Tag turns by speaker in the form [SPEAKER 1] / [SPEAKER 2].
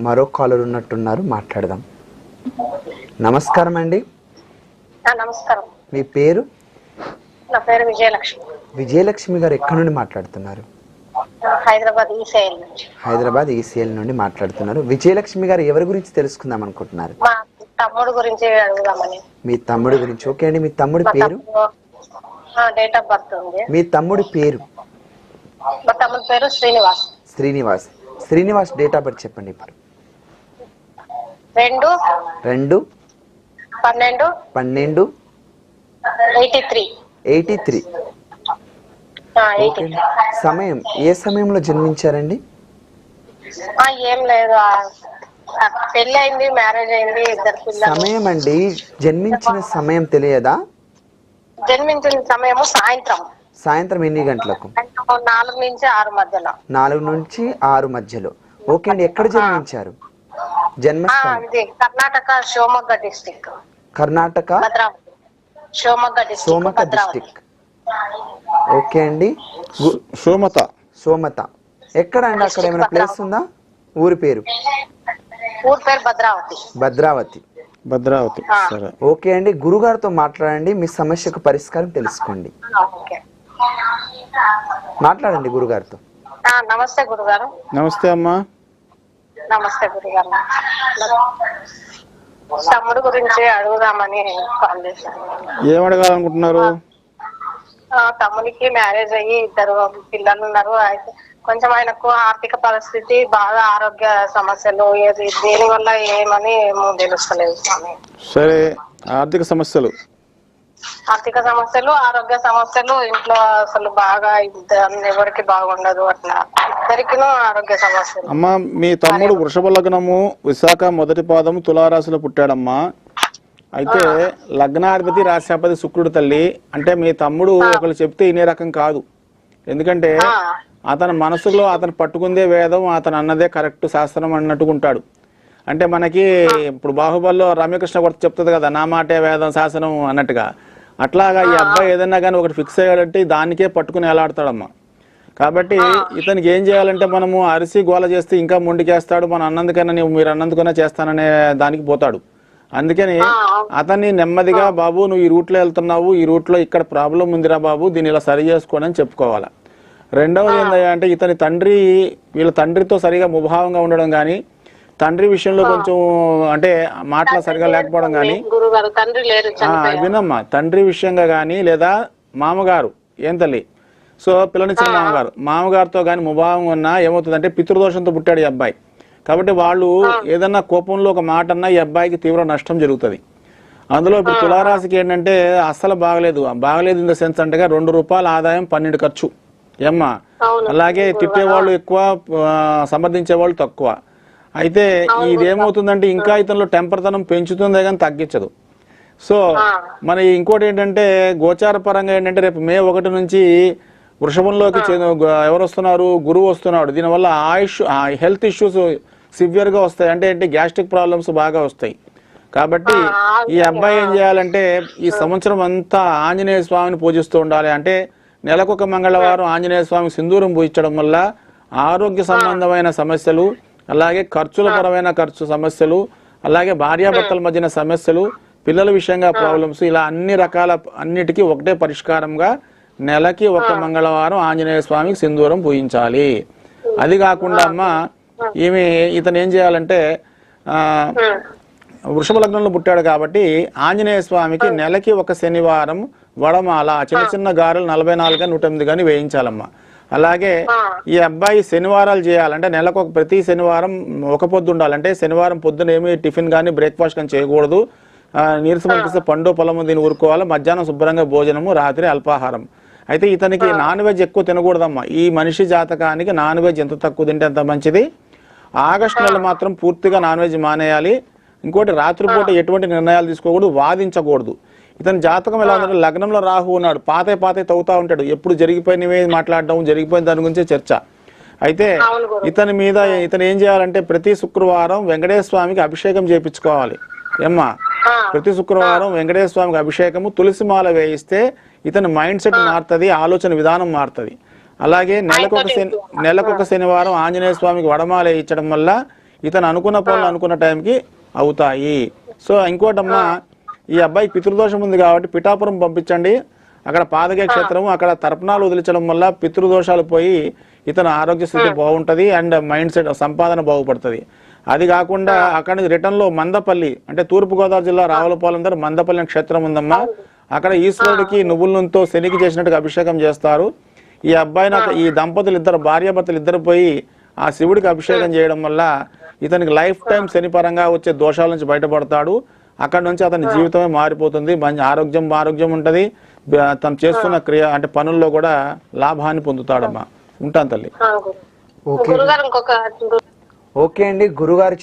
[SPEAKER 1] మరో కాలర్ ఉన్నట్టున్నారు, మాట్లాడదాం. నమస్కారం అండి.
[SPEAKER 2] నమస్కారం.
[SPEAKER 1] మీ పేరు?
[SPEAKER 2] నా పేరు విజయలక్ష్మి.
[SPEAKER 1] విజయలక్ష్మి గారు ఎక్కడి నుండి మాట్లాడుతున్నారు?
[SPEAKER 2] హైదరాబాద్ ఈసీఎల్ నుంచి.
[SPEAKER 1] హైదరాబాద్ ఈసీఎల్ నుండి మాట్లాడుతున్నారు. విజయలక్ష్మి గారు ఎవరి గురించి తెలుసుకుందాం అనుకుంటున్నారు?
[SPEAKER 2] మా తమ్ముడు గురించి అడుగుదామని.
[SPEAKER 1] మీ తమ్ముడు గురించి. ఓకే అండి. మీ తమ్ముడి పేరు?
[SPEAKER 2] డేట్ ఆఫ్ బర్త్ ఉంది.
[SPEAKER 1] మీ తమ్ముడి పేరు?
[SPEAKER 2] మా తమ్ముడి పేరు Srinivas.
[SPEAKER 1] Srinivas. Srinivas date of birth చెప్పండి ఇప్పుడు.
[SPEAKER 2] 2/12/83.
[SPEAKER 1] సమయం ఏ సమయంలో జన్మించారండి?
[SPEAKER 2] ఏం లేదు, పెళ్లి అయింది, మ్యారేజ్ అయింది, 2 పిల్లలు.
[SPEAKER 1] సమయం అండి, జన్మించిన సమయం తెలియదా?
[SPEAKER 2] జన్మించిన సమయము సాయంత్రం
[SPEAKER 1] ఎన్ని గంటలకు?
[SPEAKER 2] 4 నుంచి 6 మధ్యలో.
[SPEAKER 1] 4 నుంచి 6 మధ్యలో. ఓకే అండి. ఎక్కడ జన్మించారు? జన్మస్థానం?
[SPEAKER 2] Karnataka, Shivamogga district.
[SPEAKER 1] Karnataka
[SPEAKER 2] Shivamogga
[SPEAKER 1] district. Okay అండి. సోమత ఎక్కడ అండి? అక్కడ ఏమైనా ప్లేస్ ఉందా? ఊరి పేరు? భద్రావతి. సరే. ఓకే అండి. గురుగారితో మాట్లాడండి, మీ సమస్యకు పరిష్కారం తెలుసుకోండి. మాట్లాడండి గురుగారితో.
[SPEAKER 2] నమస్తే గురుగారు.
[SPEAKER 3] నమస్తే అమ్మా.
[SPEAKER 2] నమస్తే గురుగారు. తమ్ముడు గురించి అడుగుదామని కాల్ చేశాను.
[SPEAKER 3] ఏం అడగాలనుకుంటున్నారు?
[SPEAKER 2] తమ్ముడికి మ్యారేజ్ అయ్యి 2 పిల్లలు ఉన్నారు. అయితే కొంచెం ఆయనకు ఆర్థిక పరిస్థితి బాగా, ఆరోగ్య సమస్యలు, దేని వల్ల ఏమని ఏమో తెలుస్తలేదు స్వామి.
[SPEAKER 3] సరే, ఆర్థిక సమస్యలు,
[SPEAKER 2] ఆరోగ్య సమస్యలు ఇంట్లో అసలు బాగా, ఎవరికి బాగుండదు, అట్లా ఇద్దరికి ఆరోగ్య సమస్యలు.
[SPEAKER 3] అమ్మా, మీ తమ్ముడు వృషభ లగ్నము, విశాఖ మొదటి పాదము, తులారాశిలో పుట్టాడమ్మా. అయితే లగ్నాధిపతి రాశ్యాధిపతి శుక్రుడు తల్లి. అంటే మీ తమ్ముడు ఒకరు చెప్తే ఇనే రకం కాదు. ఎందుకంటే అతని మనసులో అతను పట్టుకుందే వేదం, అతను అన్నదే కరెక్ట్ శాస్త్రం అన్నట్టుకుంటాడు. అంటే మనకి ఇప్పుడు బాహుబలిలో రమ్యకృష్ణ కొత్త చెప్తుంది కదా, నా మాటే వేదం శాసనం అన్నట్టుగా. అట్లాగా ఈ అబ్బాయి ఏదన్నా కానీ ఒకటి ఫిక్స్ అయ్యాడంటే దానికే పట్టుకుని ఎలాడతాడమ్మా. కాబట్టి ఇతనికి ఏం చేయాలంటే, మనము అరిసి గోల చేస్తే ఇంకా మొండికేస్తాడు. మనం అన్నందుకైనా మీరు అన్నందుకైనా చేస్తాననే దానికి పోతాడు. అందుకని అతన్ని నెమ్మదిగా, బాబు నువ్వు ఈ రూట్లో వెళ్తున్నావు, ఈ రూట్లో ఇక్కడ ప్రాబ్లం ఉందిరా బాబు, దీన్ని ఇలా సరి చేసుకోండి అని చెప్పుకోవాలి. రెండవది ఏంటంటే, ఇతని తండ్రి వీళ్ళ తండ్రితో సరిగా ముభావంగా ఉండడం కానీ, తండ్రి విషయంలో కొంచెం అంటే మాటలు సరిగా లేకపోవడం కానీ, వినమ్మా, తండ్రి విషయంగా కానీ లేదా మామగారు ఏం తల్లి, సో పిల్లనిచ్చిన మామగారితో కానీ ముభావం ఉన్నా ఏమవుతుందంటే, పితృదోషంతో పుట్టాడు ఈ అబ్బాయి. కాబట్టి వాళ్ళు ఏదన్నా కోపంలో ఒక మాట అన్నా ఈ అబ్బాయికి తీవ్ర నష్టం జరుగుతుంది. అందులో ఇప్పుడు తులారాశికి ఏంటంటే అస్సలు బాగలేదు ఇన్ ద సెన్స్ అంటే 2 రూపాయల ఆదాయం 12 ఖర్చు ఏమ్మా. అలాగే తిట్టేవాళ్ళు ఎక్కువ, సమర్థించే వాళ్ళు తక్కువ. అయితే ఇదేమవుతుందంటే ఇంకా ఇతనిలో టెంపర్తనం పెంచుతుందే కానీ తగ్గించదు. సో మరి ఇంకోటి ఏంటంటే, గోచార పరంగా ఏంటంటే రేపు మే 1 నుంచి వృషభంలోకి ఎవరు వస్తున్నారు? గురువు వస్తున్నాడు. దీనివల్ల హెల్త్ ఇష్యూస్ సివియర్గా వస్తాయి. అంటే ఏంటి, గ్యాస్ట్రిక్ ప్రాబ్లమ్స్ బాగా వస్తాయి. కాబట్టి ఈ అబ్బాయి ఏం చేయాలంటే, ఈ సంవత్సరం అంతా ఆంజనేయ స్వామిని పూజిస్తూ ఉండాలి. అంటే నెలకొక మంగళవారం ఆంజనేయ స్వామి సింధూరం పూజించడం వల్ల ఆరోగ్య సంబంధమైన సమస్యలు, అలాగే ఖర్చుల పరమైన సమస్యలు, అలాగే భార్యాభర్తల మధ్యన సమస్యలు, పిల్లల విషయంగా ప్రాబ్లమ్స్, ఇలా అన్నిటికీ ఒకటే పరిష్కారంగా నెలకి 1 మంగళవారం ఆంజనేయ స్వామికి సింధూరం పూజించాలి. అది కాకుండా అమ్మ, ఇతను ఏం చేయాలంటే, వృషభ లగ్నంలో పుట్టాడు కాబట్టి ఆంజనేయ స్వామికి నెలకి 1 శనివారం వడమాల, చిన్న గారెలు 44 కానీ 108 కానీ వేయించాలమ్మా. అలాగే ఈ అబ్బాయి శనివారాలు చేయాలంటే నెలకు ప్రతి శనివారం 1 పొద్దు ఉండాలంటే, శనివారం పొద్దున ఏమి టిఫిన్ కానీ బ్రేక్ఫాస్ట్ కానీ చేయకూడదు. నీరసం అనిపిస్తే పండు పొలము దీన్ని ఊరుకోవాలి. మధ్యాహ్నం శుభ్రంగా భోజనము, రాత్రి అల్పాహారం. అయితే ఇతనికి నాన్ వెజ్ ఎక్కువ తినకూడదమ్మా. ఈ మనిషి జాతకానికి నాన్ వెజ్ ఎంత తక్కువ తింటే అంత మంచిది. ఆగస్టు నెల మాత్రం పూర్తిగా నాన్ వెజ్ మానేయాలి. ఇంకోటి, రాత్రిపూట ఎటువంటి నిర్ణయాలు తీసుకోకూడదు, వాదించకూడదు. ఇతని జాతకం ఎలా ఉందంటే, లగ్నంలో రాహు ఉన్నాడు, పాతే తవ్వుతా ఉంటాడు. ఎప్పుడు జరిగిపోయినవే మాట్లాడడం, జరిగిపోయిన దాని గురించే చర్చ. అయితే ఇతను ఏం చేయాలంటే, ప్రతి శుక్రవారం వెంకటేశ్వర స్వామికి అభిషేకం చేయించుకోవాలి. ఏమ్మా, ప్రతి శుక్రవారం వెంకటేశ్వర స్వామికి అభిషేకము, తులసిమాల వేయిస్తే ఇతని మైండ్ సెట్ మారుతుంది, ఆలోచన విధానం మారుతుంది. అలాగే నెలకొక శనివారం ఆంజనేయ స్వామికి వడమాల వేయించడం వల్ల ఇతను అనుకున్న పనులు అనుకున్న టైంకి అవుతాయి. సో ఇంకోటమ్మా, ఈ అబ్బాయి పితృదోషం ఉంది కాబట్టి పిఠాపురం పంపించండి. అక్కడ పాదకే క్షేత్రము, అక్కడ తర్పణాలు వదిలించడం వల్ల పితృదోషాలు పోయి ఇతను ఆరోగ్య స్థితి బాగుంటది అండ్ మైండ్ సెట్ సంపాదన బాగుపడుతుంది. అది కాకుండా అక్కడ నుంచి రిటర్న్ లో మందపల్లి అంటే తూర్పుగోదావరి జిల్లా రావులపాలెం దగ్గర మందపల్లి అనే క్షేత్రం ఉందమ్మా. అక్కడ ఈశ్వరుడికి నువ్వుల నూనెతో శనికి చేసినట్టుగా అభిషేకం చేస్తారు. ఈ అబ్బాయిని ఈ దంపతులు ఇద్దరు భార్యాభర్తలు ఇద్దరు పోయి ఆ శివుడికి అభిషేకం చేయడం వల్ల ఇతనికి లైఫ్ టైం శని పరంగా వచ్చే దోషాల నుంచి బయటపడతాడు. అక్కడ నుంచి అతని జీవితమే మారిపోతుంది. మంచి ఆరోగ్యం ఉంటది. తను చేస్తున్న క్రియ అంటే పనుల్లో కూడా లాభాన్ని పొందుతాడమ్మా. ఉంటాను తల్లి.
[SPEAKER 2] గురుగారు ఇంకొక
[SPEAKER 1] ఓకే అండి, గురుగారు